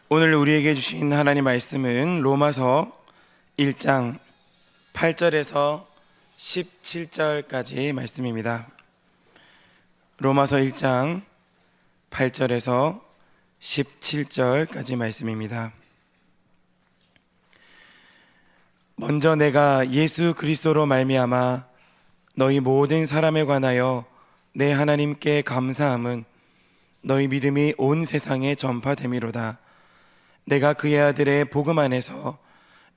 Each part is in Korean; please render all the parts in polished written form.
오늘 우리에게 주신 하나님 말씀은 로마서 1장 8절에서 17절까지 말씀입니다. 로마서 1장 8절에서 17절까지 말씀입니다. 먼저 내가 예수 그리스도로 말미암아 너희 모든 사람에 관하여 내 하나님께 감사함은 너희 믿음이 온 세상에 전파됨이로다. 내가 그의 아들의 복음 안에서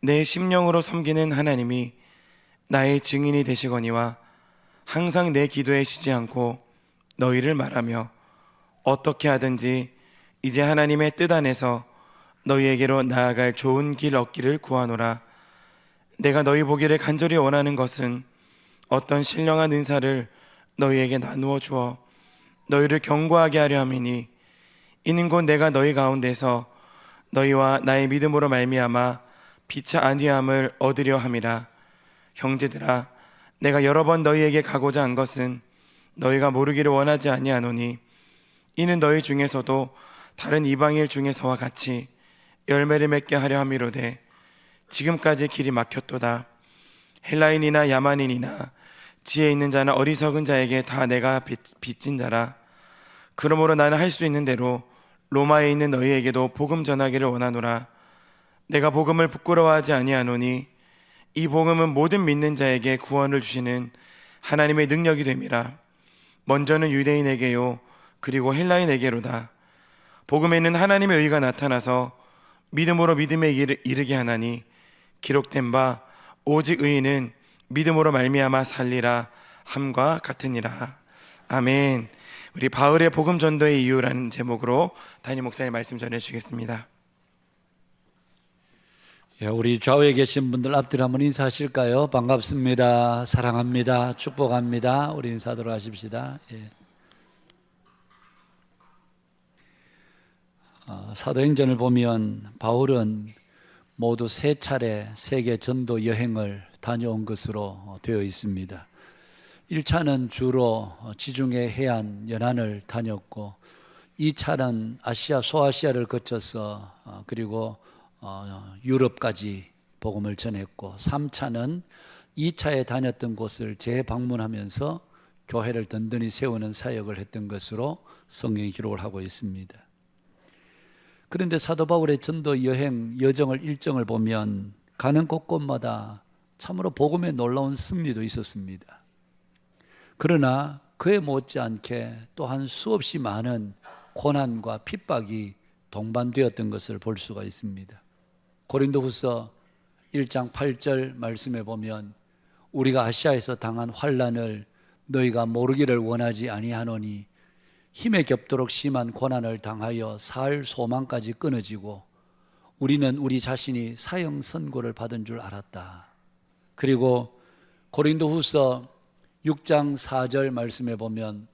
내 심령으로 섬기는 하나님이 나의 증인이 되시거니와 항상 내 기도에 쉬지 않고 너희를 말하며 어떻게 하든지 이제 하나님의 뜻 안에서 너희에게로 나아갈 좋은 길 얻기를 구하노라. 내가 너희 보기를 간절히 원하는 것은 어떤 신령한 은사를 너희에게 나누어 주어 너희를 견고하게 하려 함이니 이는 곧 내가 너희 가운데서 너희와 나의 믿음으로 말미암아 피차 안위함을 얻으려 함이라. 형제들아, 내가 여러 번 너희에게 가고자 한 것은 너희가 모르기를 원하지 아니하노니 이는 너희 중에서도 다른 이방인 중에서와 같이 열매를 맺게 하려 함이로되 지금까지 길이 막혔도다. 헬라인이나 야만인이나 지혜 있는 자나 어리석은 자에게 다 내가 빚진 자라. 그러므로 나는 할 수 있는 대로 로마에 있는 너희에게도 복음 전하기를 원하노라. 내가 복음을 부끄러워하지 아니하노니 이 복음은 모든 믿는 자에게 구원을 주시는 하나님의 능력이 됨이라. 먼저는 유대인에게요 그리고 헬라인에게로다. 복음에는 하나님의 의가 나타나서 믿음으로 믿음에 이르게 하나니 기록된 바 오직 의인은 믿음으로 말미암아 살리라 함과 같으니라. 아멘. 우리 바울의 복음 전도의 이유라는 제목으로 담임 목사님 말씀 전해 주시겠습니다. 우리 좌우에 계신 분들 앞뒤로 한번 인사하실까요? 반갑습니다. 사랑합니다. 축복합니다. 우리 인사하도록 하십시다. 사도행전을 보면 바울은 모두 3차례 세계 전도 여행을 다녀온 것으로 되어 있습니다. 1차는 주로 지중해 해안 연안을 다녔고 2차는 아시아 소아시아를 거쳐서 그리고 유럽까지 복음을 전했고 3차는 2차에 다녔던 곳을 재방문하면서 교회를 든든히 세우는 사역을 했던 것으로 성경이 기록을 하고 있습니다. 그런데 사도 바울의 전도 여행 여정을 일정을 보면 가는 곳곳마다 참으로 복음의 놀라운 승리도 있었습니다. 그러나 그에 못지않게 또한 수없이 많은 고난과 핍박이 동반되었던 것을 볼 수가 있습니다. 고린도후서 1장 8절 말씀에 보면 우리가 아시아에서 당한 환난을 너희가 모르기를 원하지 아니하노니 힘에 겹도록 심한 고난을 당하여 살 소망까지 끊어지고 우리는 우리 자신이 사형 선고를 받은 줄 알았다. 그리고 고린도후서 6장 4절 말씀에 보면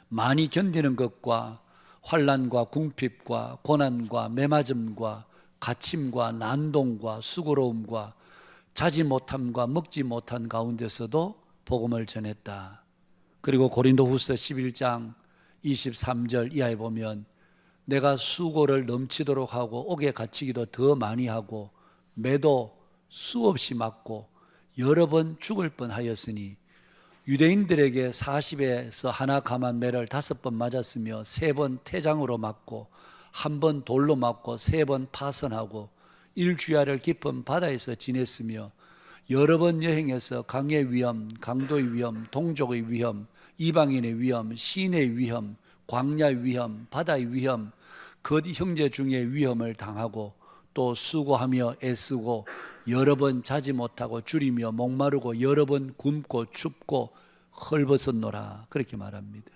많이 견디는 것과 환난과 궁핍과 고난과 매맞음과 갇힘과 난동과 수고로움과 자지 못함과 먹지 못한 가운데서도 복음을 전했다. 그리고 고린도후서 11장 23절 이하에 보면 내가 수고를 넘치도록 하고 옥에 갇히기도 더 많이 하고 매도 수없이 맞고 여러 번 죽을 뻔하였으니 유대인들에게 40에서 하나 감한 매를 5번 맞았으며 3번 태장으로 맞고 1번 돌로 맞고 3번 파선하고 일주야를 깊은 바다에서 지냈으며 여러 번 여행해서 강의 위험, 강도의 위험, 동족의 위험, 이방인의 위험, 시내의 위험, 광야의 위험, 바다의 위험, 그 형제 중에 위험을 당하고 또 수고하며 애쓰고 여러 번 자지 못하고 줄이며 목마르고 여러 번 굶고 춥고 헐벗었노라 그렇게 말합니다.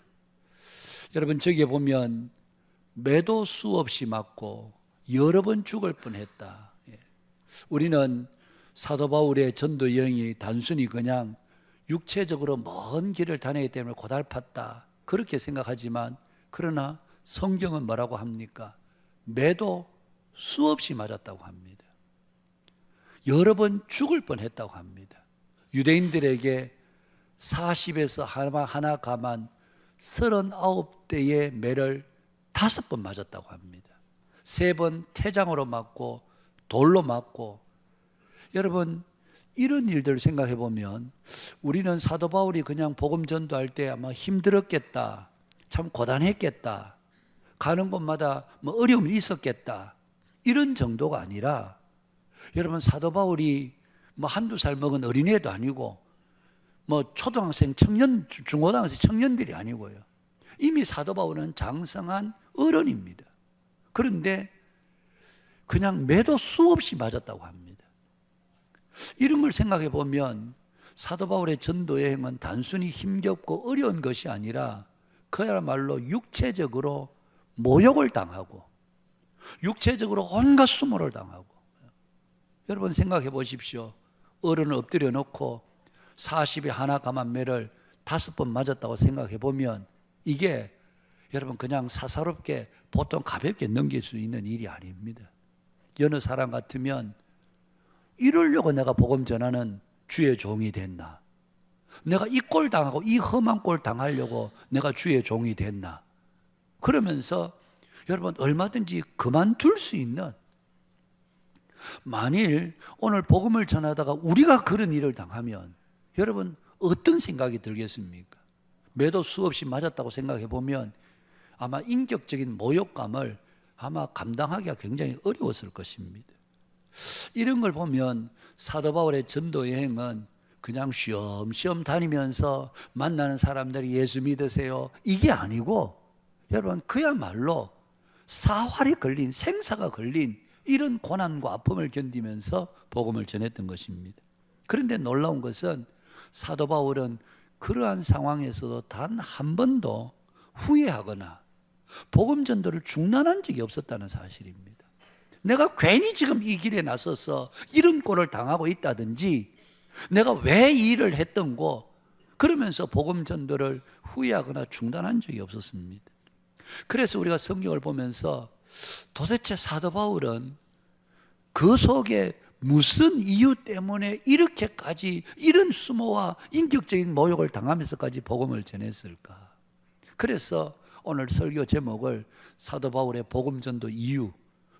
여러분 저기에 보면 매도 수없이 맞고 여러 번 죽을 뻔했다. 우리는 사도 바울의 전도 여행이 단순히 그냥 육체적으로 먼 길을 다니기 때문에 고달팠다 그렇게 생각하지만 그러나 성경은 뭐라고 합니까? 매도 수없이 맞았다고 합니다. 여러 번 죽을 뻔했다고 합니다. 유대인들에게 40에서 하나 감한 39대의 매를 5번 맞았다고 합니다. 3번 태장으로 맞고 돌로 맞고. 여러분, 이런 일들 생각해 보면 우리는 사도 바울이 그냥 복음 전도할 때 아마 힘들었겠다, 참 고단했겠다, 가는 곳마다 뭐 어려움이 있었겠다, 이런 정도가 아니라, 여러분, 사도 바울이 뭐 한두 살 먹은 어린애도 아니고 뭐 초등학생, 청년, 중고등학생 청년들이 아니고요. 이미 사도 바울은 장성한 어른입니다. 그런데 그냥 매도 수없이 맞았다고 합니다. 이런 걸 생각해 보면 사도 바울의 전도 여행은 단순히 힘겹고 어려운 것이 아니라 그야말로 육체적으로 모욕을 당하고 육체적으로 온갖 수모를 당하고. 여러분 생각해 보십시오. 어른을 엎드려 놓고 40에 하나 감한 매를 5번 맞았다고 생각해 보면 이게 여러분 그냥 사사롭게 보통 가볍게 넘길 수 있는 일이 아닙니다. 여느 사람 같으면 이러려고 내가 복음 전하는 주의 종이 됐나? 내가 이 꼴 당하고 이 험한 꼴 당하려고 내가 주의 종이 됐나? 그러면서 여러분 얼마든지 그만둘 수 있는, 만일 오늘 복음을 전하다가 우리가 그런 일을 당하면 여러분 어떤 생각이 들겠습니까? 매도 수없이 맞았다고 생각해 보면 아마 인격적인 모욕감을 아마 감당하기가 굉장히 어려웠을 것입니다. 이런 걸 보면 사도 바울의 전도 여행은 그냥 쉬엄쉬엄 다니면서 만나는 사람들이 예수 믿으세요, 이게 아니고 여러분 그야말로 사활이 걸린, 생사가 걸린 이런 고난과 아픔을 견디면서 복음을 전했던 것입니다. 그런데 놀라운 것은 사도 바울은 그러한 상황에서도 단 한 번도 후회하거나 복음 전도를 중단한 적이 없었다는 사실입니다. 내가 괜히 지금 이 길에 나서서 이런 꼴을 당하고 있다든지 내가 왜 이 일을 했던고 그러면서 복음 전도를 후회하거나 중단한 적이 없었습니다. 그래서 우리가 성경을 보면서 도대체 사도 바울은 그 속에 무슨 이유 때문에 이렇게까지 이런 수모와 인격적인 모욕을 당하면서까지 복음을 전했을까? 그래서 오늘 설교 제목을 사도 바울의 복음 전도 이유,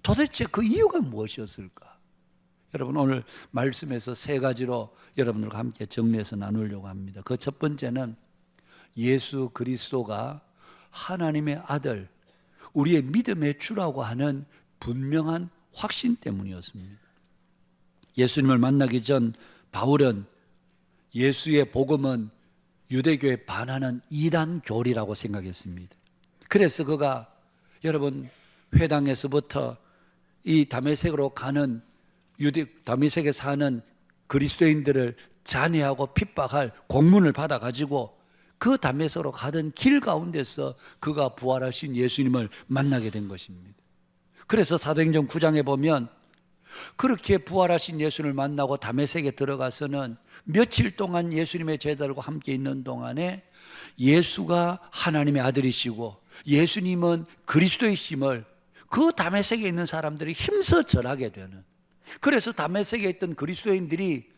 도대체 그 이유가 무엇이었을까? 여러분 오늘 말씀에서 3가지로 여러분들과 함께 정리해서 나누려고 합니다. 그 첫 번째는 예수 그리스도가 하나님의 아들, 우리의 믿음의 주라고 하는 분명한 확신 때문이었습니다. 예수님을 만나기 전 바울은 예수의 복음은 유대교에 반하는 이단 교리라고 생각했습니다. 그래서 그가 여러분 회당에서부터 이 다메섹으로 가는 다메섹에 사는 그리스도인들을 잔해하고 핍박할 공문을 받아가지고 그 다메섹으로 가던 길 가운데서 그가 부활하신 예수님을 만나게 된 것입니다. 그래서 사도행전 9장에 보면 그렇게 부활하신 예수님을 만나고 다메섹에 들어가서는 며칠 동안 예수님의 제자들과 함께 있는 동안에 예수가 하나님의 아들이시고 예수님은 그리스도이심을 그 다메섹에 있는 사람들이 힘써 전하게 되는, 그래서 다메섹에 있던 그리스도인들이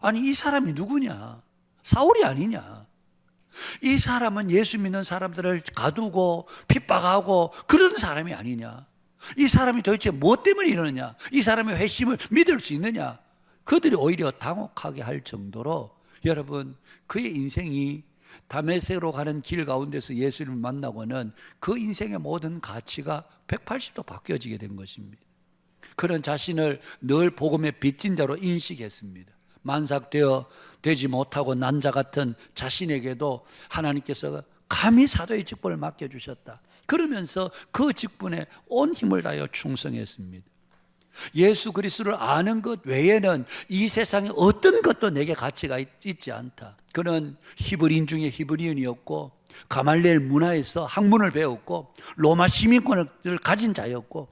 아니 이 사람이 누구냐? 사울이 아니냐? 이 사람은 예수 믿는 사람들을 가두고 핍박하고 그런 사람이 아니냐? 이 사람이 도대체 무엇 때문에 이러느냐? 이 사람의 회심을 믿을 수 있느냐? 그들이 오히려 당혹하게 할 정도로 여러분 그의 인생이 다메섹으로 가는 길 가운데서 예수님을 만나고는 그 인생의 모든 가치가 180도 바뀌어지게 된 것입니다. 그런 자신을 늘 복음의 빚진 자로 인식했습니다. 만삭되어 되지 못하고 난 자 같은 자신에게도 하나님께서 감히 사도의 직분을 맡겨주셨다. 그러면서 그 직분에 온 힘을 다하여 충성했습니다. 예수 그리스도를 아는 것 외에는 이 세상에 어떤 것도 내게 가치가 있지 않다. 그는 히브리인 중에 히브리인이었고 가말리엘 문화에서 학문을 배웠고 로마 시민권을 가진 자였고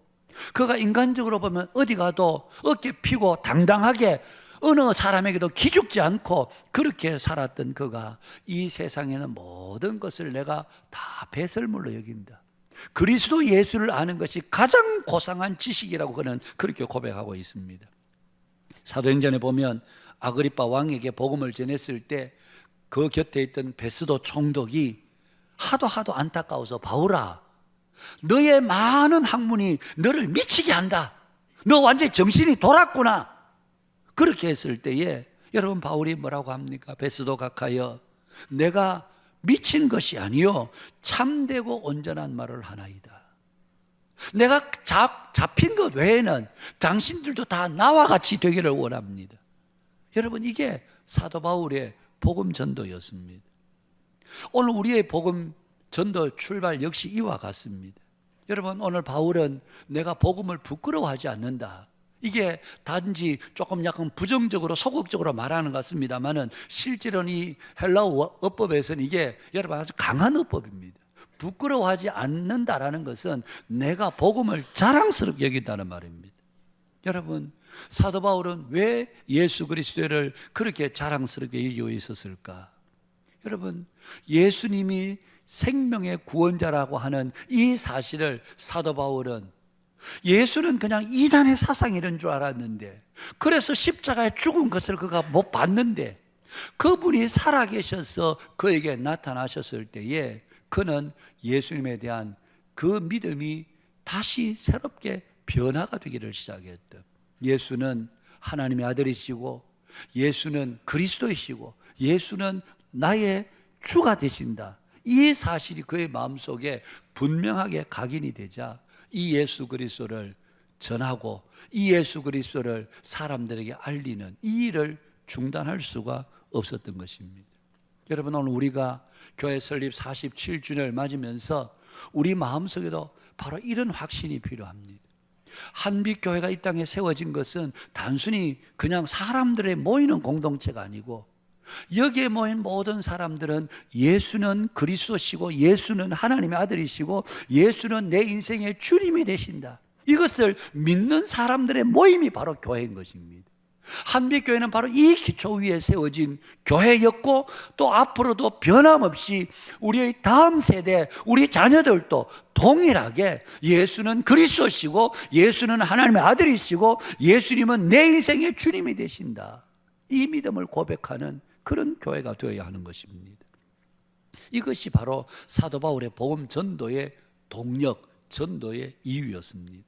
그가 인간적으로 보면 어디 가도 어깨 피고 당당하게 어느 사람에게도 기죽지 않고 그렇게 살았던 그가 이 세상에는 모든 것을 내가 다 배설물로 여깁니다. 그리스도 예수를 아는 것이 가장 고상한 지식이라고 그는 그렇게 고백하고 있습니다. 사도행전에 보면 아그리빠 왕에게 복음을 전했을 때 그 곁에 있던 베스도 총독이 하도 안타까워서 바울아 너의 많은 학문이 너를 미치게 한다. 너 완전히 정신이 돌았구나. 그렇게 했을 때에 여러분 바울이 뭐라고 합니까? 베스도 각하여 내가 미친 것이 아니요 참되고 온전한 말을 하나이다. 내가 잡힌 것 외에는 당신들도 다 나와 같이 되기를 원합니다. 여러분 이게 사도 바울의 복음 전도였습니다. 오늘 우리의 복음 전도 출발 역시 이와 같습니다. 여러분 오늘 바울은 내가 복음을 부끄러워하지 않는다. 이게 단지 조금 약간 부정적으로 소극적으로 말하는 것 같습니다만은 실제로는 이 헬라어 어법에서는 이게 여러분 아주 강한 어법입니다. 부끄러워하지 않는다라는 것은 내가 복음을 자랑스럽게 여긴다는 말입니다. 여러분 사도 바울은 왜 예수 그리스도를 그렇게 자랑스럽게 여기고 있었을까? 여러분 예수님이 생명의 구원자라고 하는 이 사실을 사도 바울은 예수는 그냥 이단의 사상이란 줄 알았는데 그래서 십자가에 죽은 것을 그가 못 봤는데 그분이 살아계셔서 그에게 나타나셨을 때에 그는 예수님에 대한 그 믿음이 다시 새롭게 변화가 되기를 시작했다. 예수는 하나님의 아들이시고 예수는 그리스도이시고 예수는 나의 주가 되신다. 이 사실이 그의 마음속에 분명하게 각인이 되자 이 예수 그리스도를 전하고 이 예수 그리스도를 사람들에게 알리는 이 일을 중단할 수가 없었던 것입니다. 여러분 오늘 우리가 교회 설립 47주년을 맞으면서 우리 마음속에도 바로 이런 확신이 필요합니다. 한빛교회가 이 땅에 세워진 것은 단순히 그냥 사람들의 모이는 공동체가 아니고 여기에 모인 모든 사람들은 예수는 그리스도시고 예수는 하나님의 아들이시고 예수는 내 인생의 주님이 되신다. 이것을 믿는 사람들의 모임이 바로 교회인 것입니다. 한빛교회는 바로 이 기초 위에 세워진 교회였고 또 앞으로도 변함없이 우리의 다음 세대 우리 자녀들도 동일하게 예수는 그리스도시고 예수는 하나님의 아들이시고 예수님은 내 인생의 주님이 되신다. 이 믿음을 고백하는 그런 교회가 되어야 하는 것입니다. 이것이 바로 사도 바울의 복음 전도의 동력, 전도의 이유였습니다.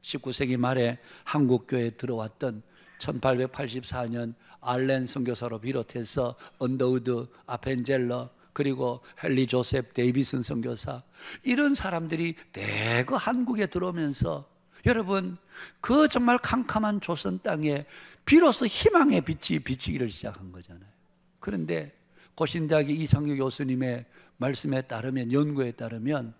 19세기 말에 한국교회에 들어왔던 1884년 알렌 선교사로 비롯해서 언더우드, 아펜젤러 그리고 헨리 조셉 데이비슨 선교사 이런 사람들이 대거 한국에 들어오면서 여러분 그 정말 캄캄한 조선 땅에 비로소 희망의 빛이 비치기를 시작한 거잖아요. 그런데 고신대학의 이상규 교수님의 말씀에 따르면 연구에 따르면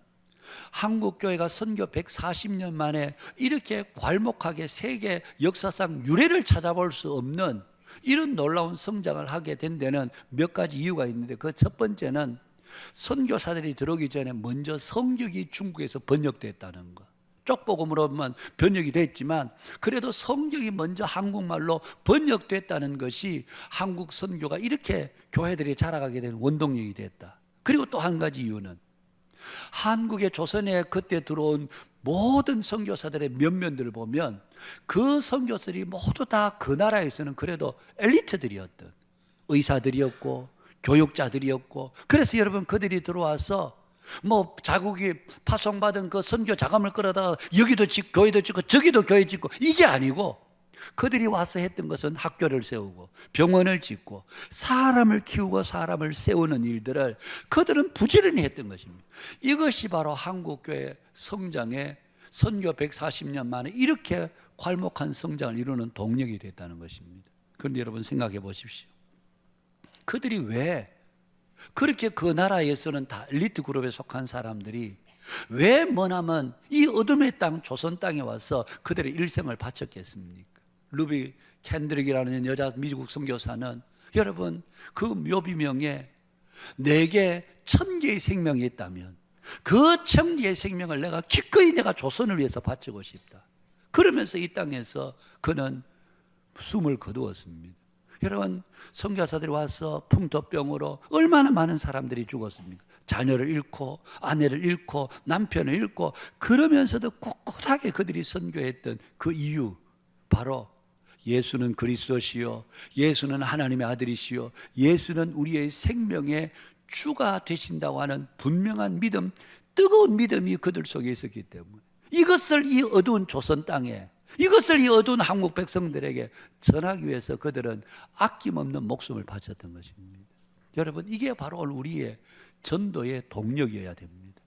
한국교회가 선교 140년 만에 이렇게 괄목하게 세계 역사상 유례를 찾아볼 수 없는 이런 놀라운 성장을 하게 된 데는 몇 가지 이유가 있는데 그 첫 번째는 선교사들이 들어오기 전에 먼저 성경이 중국에서 번역됐다는 것. 쪽복음으로만 번역이 됐지만 그래도 성경이 먼저 한국말로 번역됐다는 것이 한국 선교가 이렇게 교회들이 자라가게 된 원동력이 됐다. 그리고 또 한 가지 이유는 한국의 조선에 그때 들어온 모든 선교사들의 면면들을 보면 그 선교사들이 모두 다 그 나라에서는 그래도 엘리트들이었던 의사들이었고 교육자들이었고 그래서 여러분 그들이 들어와서 뭐 자국이 파송받은 그 선교 자금을 끌어다가 여기도 짓고 교회도 짓고 저기도 교회 짓고 이게 아니고 그들이 와서 했던 것은 학교를 세우고 병원을 짓고 사람을 키우고 사람을 세우는 일들을 그들은 부지런히 했던 것입니다. 이것이 바로 한국교회 성장의 선교 140년 만에 이렇게 괄목한 성장을 이루는 동력이 됐다는 것입니다. 그런데 여러분 생각해 보십시오. 그들이 왜 그렇게 그 나라에서는 다 엘리트 그룹에 속한 사람들이 왜 머나먼 이 어둠의 땅 조선 땅에 와서 그들의 일생을 바쳤겠습니까? 루비 캔드릭이라는 여자 미국 선교사는 여러분 그 묘비명에 내게 1000개의 생명이 있다면 그 1000개의 생명을 내가 기꺼이 내가 조선을 위해서 바치고 싶다. 그러면서 이 땅에서 그는 숨을 거두었습니다. 여러분 선교사들이 와서 풍토병으로 얼마나 많은 사람들이 죽었습니까? 자녀를 잃고 아내를 잃고 남편을 잃고 그러면서도 꿋꿋하게 그들이 선교했던 그 이유 바로 예수는 그리스도시요 예수는 하나님의 아들이시요 예수는 우리의 생명의 주가 되신다고 하는 분명한 믿음 뜨거운 믿음이 그들 속에 있었기 때문에 이것을 이 어두운 조선 땅에, 이것을 이 어두운 한국 백성들에게 전하기 위해서 그들은 아낌없는 목숨을 바쳤던 것입니다. 여러분, 이게 바로 오늘 우리의 전도의 동력이어야 됩니다.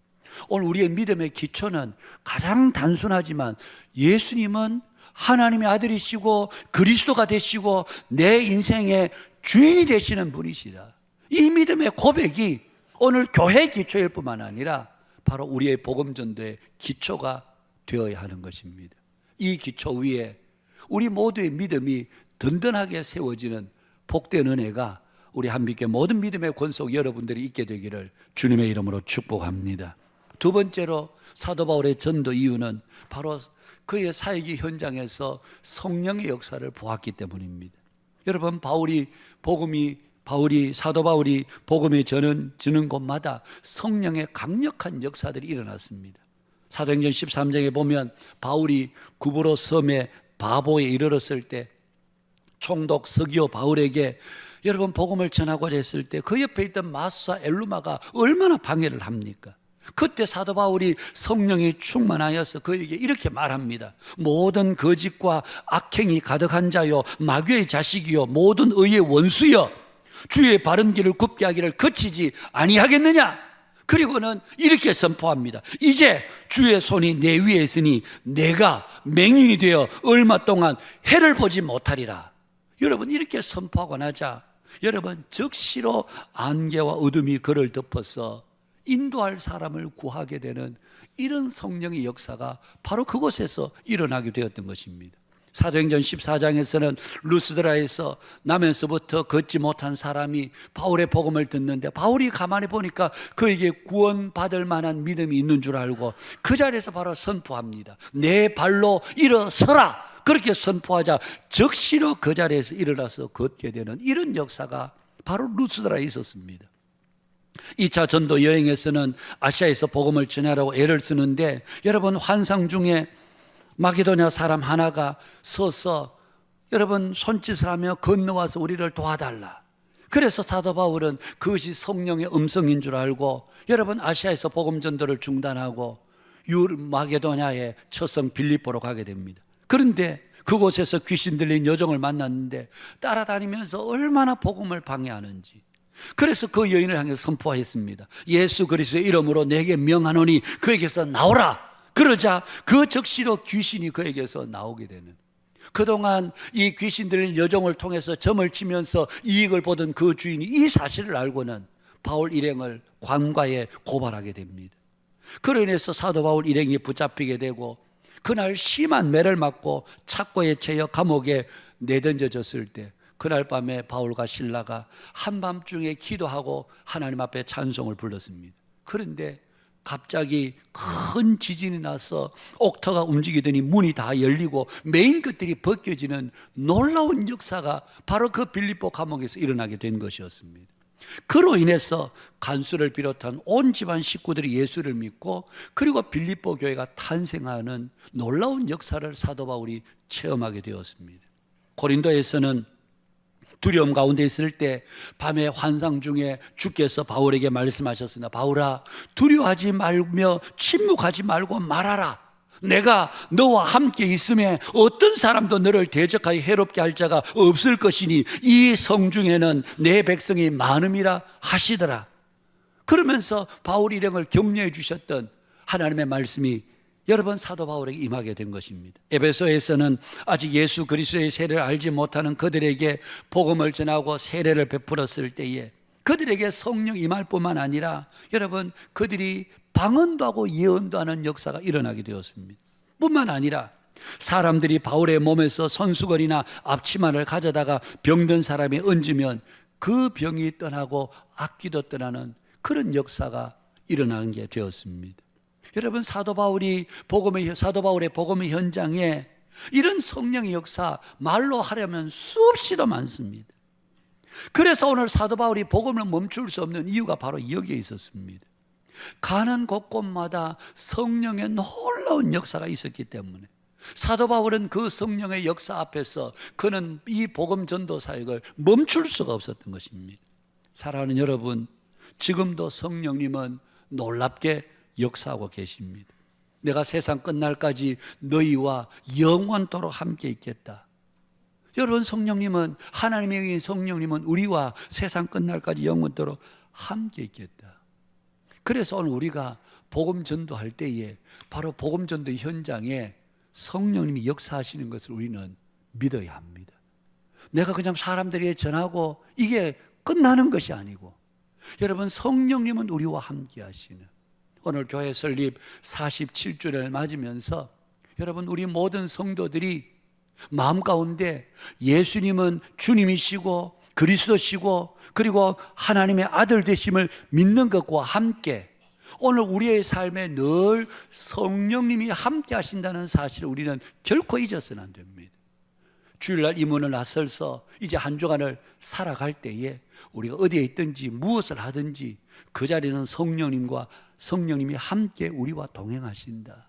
오늘 우리의 믿음의 기초는 가장 단순하지만 예수님은 하나님의 아들이시고 그리스도가 되시고 내 인생의 주인이 되시는 분이시다. 이 믿음의 고백이 오늘 교회 기초일 뿐만 아니라 바로 우리의 복음 전도의 기초가 되어야 하는 것입니다. 이 기초 위에 우리 모두의 믿음이 든든하게 세워지는 복된 은혜가 우리 한빛교회 모든 믿음의 권속 여러분들이 있게 되기를 주님의 이름으로 축복합니다. 두 번째로 사도 바울의 전도 이유는 바로 그의 사역의 현장에서 성령의 역사를 보았기 때문입니다. 여러분, 사도 바울이 복음을 전하는 곳마다 성령의 강력한 역사들이 일어났습니다. 사도행전 13장에 보면 바울이 구브로 섬의 바보에 이르렀을 때 총독 서기오 바울에게 여러분 복음을 전하고자 했을 때 그 옆에 있던 마수사 엘루마가 얼마나 방해를 합니까? 그때 사도 바울이 성령이 충만하여서 그에게 이렇게 말합니다. 모든 거짓과 악행이 가득한 자요, 마귀의 자식이요, 모든 의의 원수여, 주의 바른 길을 굽게 하기를 그치지 아니하겠느냐? 그리고는 이렇게 선포합니다. 이제 주의 손이 내 위에 있으니 내가 맹인이 되어 얼마 동안 해를 보지 못하리라. 여러분, 이렇게 선포하고 나자 여러분 즉시로 안개와 어둠이 그를 덮어서 인도할 사람을 구하게 되는 이런 성령의 역사가 바로 그곳에서 일어나게 되었던 것입니다. 사도행전 14장에서는 루스드라에서 나면서부터 걷지 못한 사람이 바울의 복음을 듣는데 바울이 가만히 보니까 그에게 구원받을 만한 믿음이 있는 줄 알고 그 자리에서 바로 선포합니다. 내 발로 일어서라. 그렇게 선포하자 즉시로 그 자리에서 일어나서 걷게 되는 이런 역사가 바로 루스드라에 있었습니다. 2차 전도 여행에서는 아시아에서 복음을 전하라고 애를 쓰는데 여러분 환상 중에 마게도냐 사람 하나가 서서 여러분 손짓을 하며 건너와서 우리를 도와달라. 그래서 사도 바울은 그것이 성령의 음성인 줄 알고 여러분 아시아에서 복음 전도를 중단하고 마게도냐의 처성 빌립보로 가게 됩니다. 그런데 그곳에서 귀신 들린 여종을 만났는데 따라다니면서 얼마나 복음을 방해하는지, 그래서 그 여인을 향해 선포했습니다. 예수 그리스도의 이름으로 내게 명하노니 그에게서 나오라. 그러자 그 즉시로 귀신이 그에게서 나오게 되는, 그동안 이 귀신 들린 여종을 통해서 점을 치면서 이익을 보던 그 주인이 이 사실을 알고는 바울 일행을 관과에 고발하게 됩니다. 그로 인해서 사도 바울 일행이 붙잡히게 되고 그날 심한 매를 맞고 착고에 채여 감옥에 내던져졌을 때 그날 밤에 바울과 실라가 한밤중에 기도하고 하나님 앞에 찬송을 불렀습니다. 그런데 갑자기 큰 지진이 나서 옥터가 움직이더니 문이 다 열리고 메인 것들이 벗겨지는 놀라운 역사가 바로 그 빌립보 감옥에서 일어나게 된 것이었습니다. 그로 인해서 간수를 비롯한 온 집안 식구들이 예수를 믿고 그리고 빌립보 교회가 탄생하는 놀라운 역사를 사도 바울이 체험하게 되었습니다. 고린도에서는 두려움 가운데 있을 때 밤에 환상 중에 주께서 바울에게 말씀하셨으나 바울아 두려워하지 말며 침묵하지 말고 말하라. 내가 너와 함께 있음에 어떤 사람도 너를 대적하여 해롭게 할 자가 없을 것이니 이 성중에는 내 백성이 많음이라 하시더라. 그러면서 바울 일행을 격려해 주셨던 하나님의 말씀이 여러분 사도 바울에게 임하게 된 것입니다. 에베소에서는 아직 예수 그리스도의 세례를 알지 못하는 그들에게 복음을 전하고 세례를 베풀었을 때에 그들에게 성령 임할 뿐만 아니라 여러분 그들이 방언도 하고 예언도 하는 역사가 일어나게 되었습니다. 뿐만 아니라 사람들이 바울의 몸에서 손수건이나 앞치마를 가져다가 병든 사람이 얹으면 그 병이 떠나고 악기도 떠나는 그런 역사가 일어나는 게 되었습니다. 여러분 사도 바울의 복음의 현장에 이런 성령의 역사 말로 하려면 수없이도 많습니다. 그래서 오늘 사도 바울이 복음을 멈출 수 없는 이유가 바로 여기에 있었습니다. 가는 곳곳마다 성령의 놀라운 역사가 있었기 때문에 사도 바울은 그 성령의 역사 앞에서 그는 이 복음 전도 사역을 멈출 수가 없었던 것입니다. 사랑하는 여러분, 지금도 성령님은 놀랍게 역사하고 계십니다. 내가 세상 끝날까지 너희와 영원토록 함께 있겠다. 여러분, 성령님은, 하나님의 영인 성령님은 우리와 세상 끝날까지 영원토록 함께 있겠다. 그래서 오늘 우리가 복음 전도할 때에 바로 복음 전도 현장에 성령님이 역사하시는 것을 우리는 믿어야 합니다. 내가 그냥 사람들에게 전하고 이게 끝나는 것이 아니고, 여러분, 성령님은 우리와 함께 하시는, 오늘 교회 설립 47주년을 맞으면서 여러분, 우리 모든 성도들이 마음 가운데 예수님은 주님이시고 그리스도시고 그리고 하나님의 아들 되심을 믿는 것과 함께 오늘 우리의 삶에 늘 성령님이 함께 하신다는 사실을 우리는 결코 잊어서는 안 됩니다. 주일날 이 문을 나설서 이제 한 주간을 살아갈 때에 우리가 어디에 있든지 무엇을 하든지 그 자리는 성령님이 함께 우리와 동행하신다.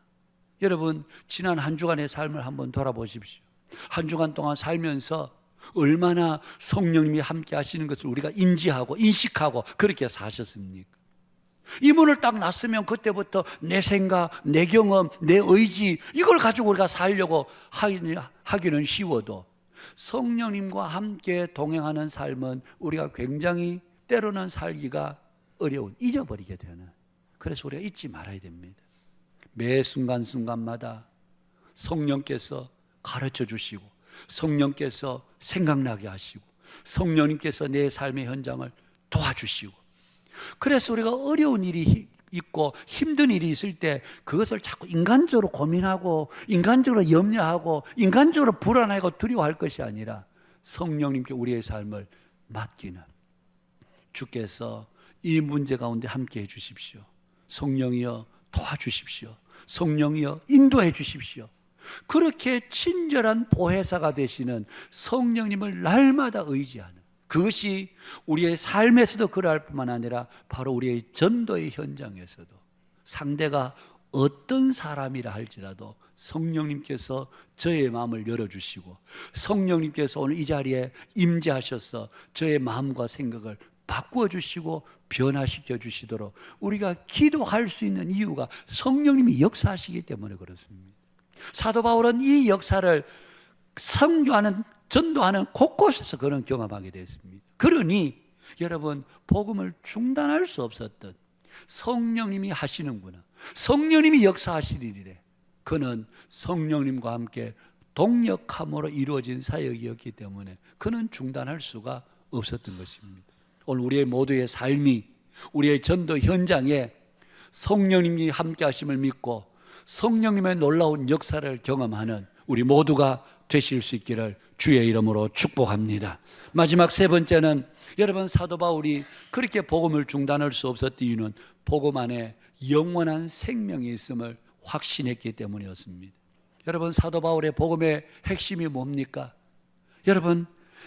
여러분, 지난 한 주간의 삶을 한번 돌아보십시오. 한 주간 동안 살면서 얼마나 성령님이 함께 하시는 것을 우리가 인지하고 인식하고 그렇게 사셨습니까? 이 문을 딱 났으면 그때부터 내 생각, 내 경험, 내 의지 이걸 가지고 우리가 살려고 하기는 쉬워도 성령님과 함께 동행하는 삶은 우리가 굉장히 때로는 살기가 어려운, 잊어버리게 되는, 그래서 우리가 잊지 말아야 됩니다. 매 순간순간마다 성령께서 가르쳐 주시고 성령께서 생각나게 하시고 성령님께서 내 삶의 현장을 도와주시고, 그래서 우리가 어려운 일이 있고 힘든 일이 있을 때 그것을 자꾸 인간적으로 고민하고 인간적으로 염려하고 인간적으로 불안하고 두려워할 것이 아니라 성령님께 우리의 삶을 맡기는, 주께서 이 문제 가운데 함께 해 주십시오. 성령이여 도와주십시오. 성령이여 인도해 주십시오. 그렇게 친절한 보혜사가 되시는 성령님을 날마다 의지하는, 그것이 우리의 삶에서도 그러할 뿐만 아니라 바로 우리의 전도의 현장에서도 상대가 어떤 사람이라 할지라도 성령님께서 저의 마음을 열어주시고 성령님께서 오늘 이 자리에 임재하셔서 저의 마음과 생각을 바꾸어 주시고 변화시켜 주시도록 우리가 기도할 수 있는 이유가 성령님이 역사하시기 때문에 그렇습니다. 사도 바울은 이 역사를 선교하는, 전도하는 곳곳에서 그런 경험하게 됐습니다. 그러니 여러분, 복음을 중단할 수 없었던, 성령님이 하시는구나, 성령님이 역사하시리래, 그는 성령님과 함께 동력함으로 이루어진 사역이었기 때문에 그는 중단할 수가 없었던 것입니다. 오늘 우리의 모두의 삶이, 우리의 전도 현장에 성령님이 함께 하심을 믿고 성령님의 놀라운 역사를 경험하는 우리 모두가 되실 수 있기를 주의 이름으로 축복합니다. 마지막 세 번째는, 여러분, 사도 바울이 그렇게 복음을 중단할 수 없었던 이유는 복음 안에 영원한 생명이 있음을 확신했기 때문이었습니다. 여러분, 사도 바울의 복음의 핵심이 뭡니까? 여러분,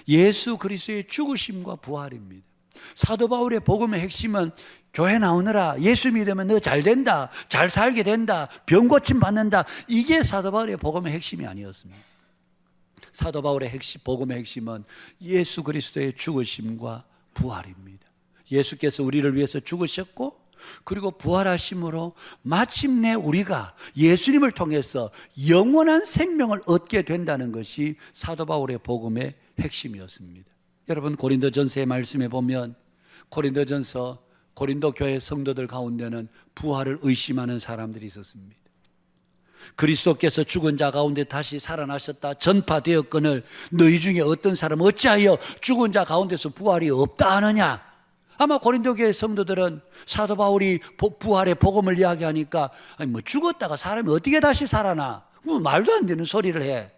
예수 그리스도의 죽으심과 부활입니다. 사도 바울의 복음의 핵심은 교회 나오느라 예수 믿으면 너 잘 된다, 잘 살게 된다, 병 고침 받는다, 이게 사도 바울의 복음의 핵심이 아니었습니다. 사도 바울의 복음의 핵심은 예수 그리스도의 죽으심과 부활입니다. 예수께서 우리를 위해서 죽으셨고 그리고 부활하심으로 마침내 우리가 예수님을 통해서 영원한 생명을 얻게 된다는 것이 사도 바울의 복음의 핵심이었습니다. 여러분, 고린도전서의 말씀에 보면 고린도전서 고린도 교회 성도들 가운데는 부활을 의심하는 사람들이 있었습니다. 그리스도께서 죽은 자 가운데 다시 살아나셨다 전파되었거늘 너희 중에 어떤 사람 어찌하여 죽은 자 가운데서 부활이 없다 하느냐. 아마 고린도 교회 성도들은 사도 바울이 부활의 복음을 이야기하니까 아니 뭐 죽었다가 사람이 어떻게 다시 살아나, 뭐 말도 안 되는 소리를 해.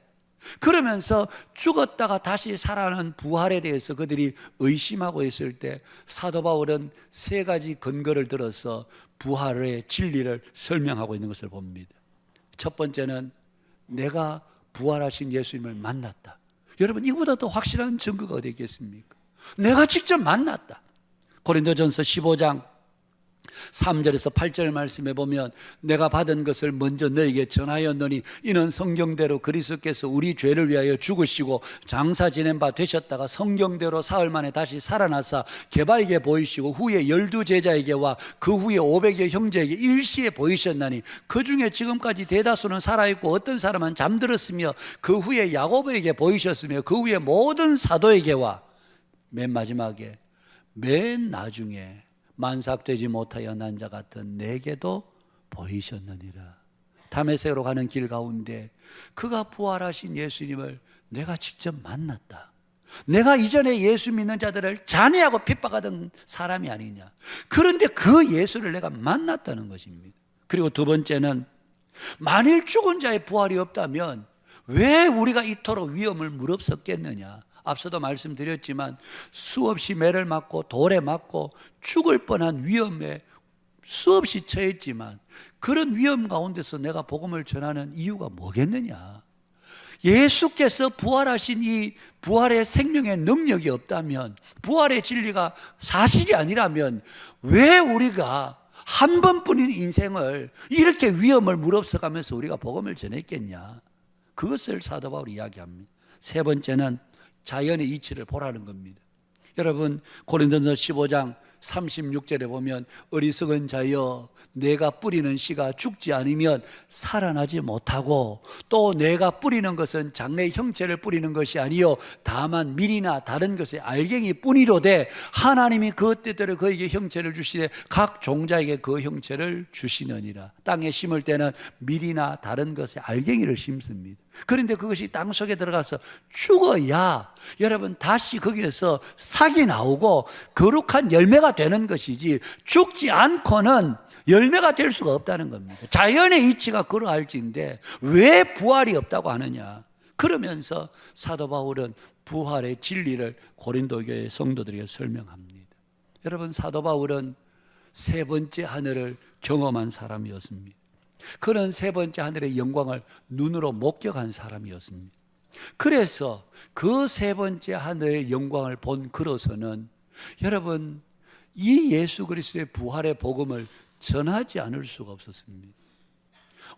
그러면서 죽었다가 다시 살아나는 부활에 대해서 그들이 의심하고 있을 때 사도 바울은 세 가지 근거를 들어서 부활의 진리를 설명하고 있는 것을 봅니다. 첫 번째는 내가 부활하신 예수님을 만났다. 여러분, 이보다 더 확실한 증거가 어디 있겠습니까? 내가 직접 만났다. 고린도전서 15장 3절에서 8절 말씀에 보면 내가 받은 것을 먼저 너에게 전하였노니 이는 성경대로 그리스도께서 우리 죄를 위하여 죽으시고 장사 지낸 바 되셨다가 성경대로 사흘 만에 다시 살아나사 게바에게 보이시고 후에 12제자에게와 그 후에 500여 형제에게 일시에 보이셨나니 그 중에 지금까지 대다수는 살아있고 어떤 사람은 잠들었으며 그 후에 야고보에게 보이셨으며 그 후에 모든 사도에게와 맨 마지막에 맨 나중에 만삭되지 못하여 난 자 같은 내게도 보이셨느니라. 다메섹으로 가는 길 가운데 그가 부활하신 예수님을 내가 직접 만났다. 내가 이전에 예수 믿는 자들을 잔해하고 핍박하던 사람이 아니냐. 그런데 그 예수를 내가 만났다는 것입니다. 그리고 두 번째는 만일 죽은 자의 부활이 없다면 왜 우리가 이토록 위험을 무릅쓰겠느냐. 앞서도 말씀드렸지만 수없이 매를 맞고 돌에 맞고 죽을 뻔한 위험에 수없이 처했지만 그런 위험 가운데서 내가 복음을 전하는 이유가 뭐겠느냐. 예수께서 부활하신 이 부활의 생명의 능력이 없다면, 부활의 진리가 사실이 아니라면 왜 우리가 한 번뿐인 인생을 이렇게 위험을 무릅써가면서 우리가 복음을 전했겠냐. 그것을 사도 바울이 이야기합니다. 세 번째는 자연의 이치를 보라는 겁니다. 여러분 고린도전서 15장 36절에 보면 어리석은 자여 내가 뿌리는 씨가 죽지 않으면 살아나지 못하고 또 내가 뿌리는 것은 장래의 형체를 뿌리는 것이 아니요 다만 밀이나 다른 것의 알갱이 뿐이로되 하나님이 그 때대로 그에게 형체를 주시되 각 종자에게 그 형체를 주시느니라. 땅에 심을 때는 밀이나 다른 것의 알갱이를 심습니다. 그런데 그것이 땅 속에 들어가서 죽어야 여러분 다시 거기에서 싹이 나오고 거룩한 열매가 되는 것이지 죽지 않고는 열매가 될 수가 없다는 겁니다. 자연의 이치가 그러할지인데 왜 부활이 없다고 하느냐. 그러면서 사도 바울은 부활의 진리를 고린도 교회 성도들에게 설명합니다. 여러분 사도 바울은 세 번째 하늘을 경험한 사람이었습니다. 그는 세 번째 하늘의 영광을 눈으로 목격한 사람이었습니다. 그래서 그 세 번째 하늘의 영광을 본 그로서는 여러분 이 예수 그리스도의 부활의 복음을 전하지 않을 수가 없었습니다.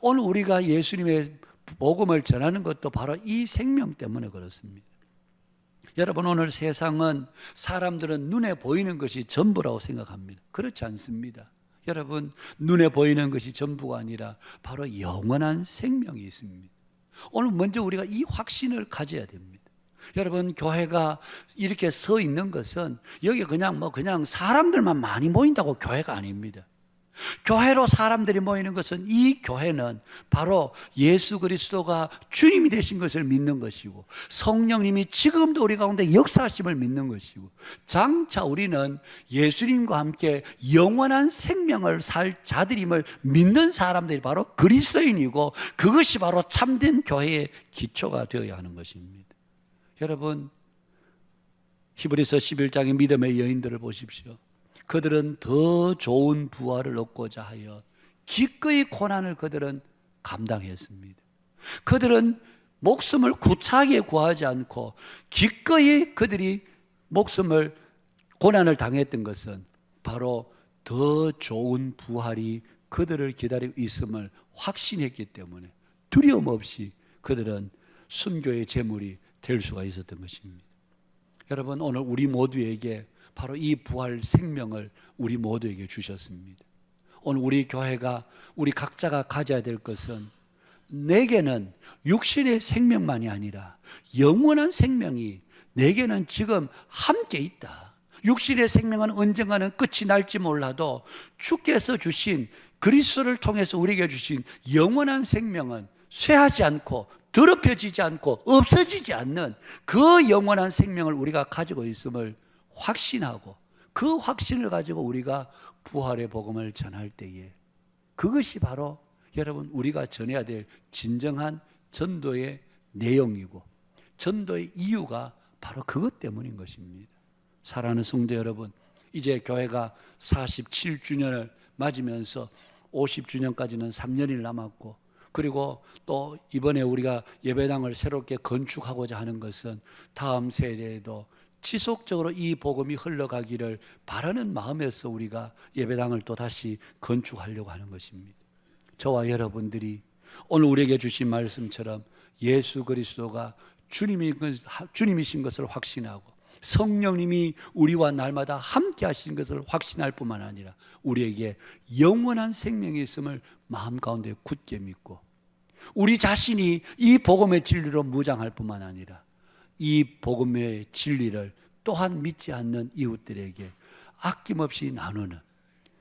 오늘 우리가 예수님의 복음을 전하는 것도 바로 이 생명 때문에 그렇습니다. 여러분 오늘 세상은 사람들은 눈에 보이는 것이 전부라고 생각합니다. 그렇지 않습니다. 여러분 눈에 보이는 것이 전부가 아니라 바로 영원한 생명이 있습니다. 오늘 먼저 우리가 이 확신을 가져야 됩니다. 여러분 교회가 이렇게 서 있는 것은 여기 그냥 사람들만 많이 모인다고 교회가 아닙니다. 교회로 사람들이 모이는 것은 이 교회는 바로 예수 그리스도가 주님이 되신 것을 믿는 것이고 성령님이 지금도 우리 가운데 역사하심을 믿는 것이고 장차 우리는 예수님과 함께 영원한 생명을 살 자들임을 믿는 사람들이 바로 그리스도인이고 그것이 바로 참된 교회의 기초가 되어야 하는 것입니다. 여러분 히브리서 11장의 믿음의 여인들을 보십시오. 그들은 더 좋은 부활을 얻고자 하여 기꺼이 고난을 그들은 감당했습니다. 그들은 목숨을 구차하게 구하지 않고 기꺼이 그들이 목숨을 고난을 당했던 것은 바로 더 좋은 부활이 그들을 기다리고 있음을 확신했기 때문에 두려움 없이 그들은 순교의 제물이 될 수가 있었던 것입니다. 여러분 오늘 우리 모두에게 바로 이 부활 생명을 우리 모두에게 주셨습니다. 오늘 우리 교회가 우리 각자가 가져야 될 것은 내게는 육신의 생명만이 아니라 영원한 생명이 내게는 지금 함께 있다. 육신의 생명은 언젠가는 끝이 날지 몰라도 주께서 주신 그리스도를 통해서 우리에게 주신 영원한 생명은 쇠하지 않고 더럽혀지지 않고 없어지지 않는 그 영원한 생명을 우리가 가지고 있음을 확신하고 그 확신을 가지고 우리가 부활의 복음을 전할 때에 그것이 바로 여러분 우리가 전해야 될 진정한 전도의 내용이고 전도의 이유가 바로 그것 때문인 것입니다. 사랑하는 성도 여러분, 이제 교회가 47주년을 맞으면서 50주년까지는 3년이 남았고 그리고 또 이번에 우리가 예배당을 새롭게 건축하고자 하는 것은 다음 세대에도 지속적으로 이 복음이 흘러가기를 바라는 마음에서 우리가 예배당을 또 다시 건축하려고 하는 것입니다. 저와 여러분들이 오늘 우리에게 주신 말씀처럼 예수 그리스도가 주님이신 것을 확신하고 성령님이 우리와 날마다 함께 하시는 것을 확신할 뿐만 아니라 우리에게 영원한 생명이 있음을 마음 가운데 굳게 믿고 우리 자신이 이 복음의 진리로 무장할 뿐만 아니라 이 복음의 진리를 또한 믿지 않는 이웃들에게 아낌없이 나누는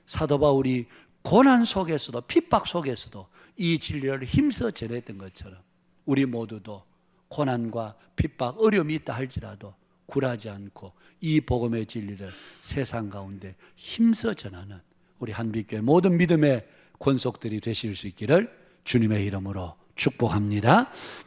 사도 바울이 고난 속에서도 핍박 속에서도 이 진리를 힘써 전했던 것처럼 우리 모두도 고난과 핍박, 어려움이 있다 할지라도 굴하지 않고 이 복음의 진리를 세상 가운데 힘써 전하는 우리 한빛교회 모든 믿음의 권속들이 되실 수 있기를 주님의 이름으로 축복합니다.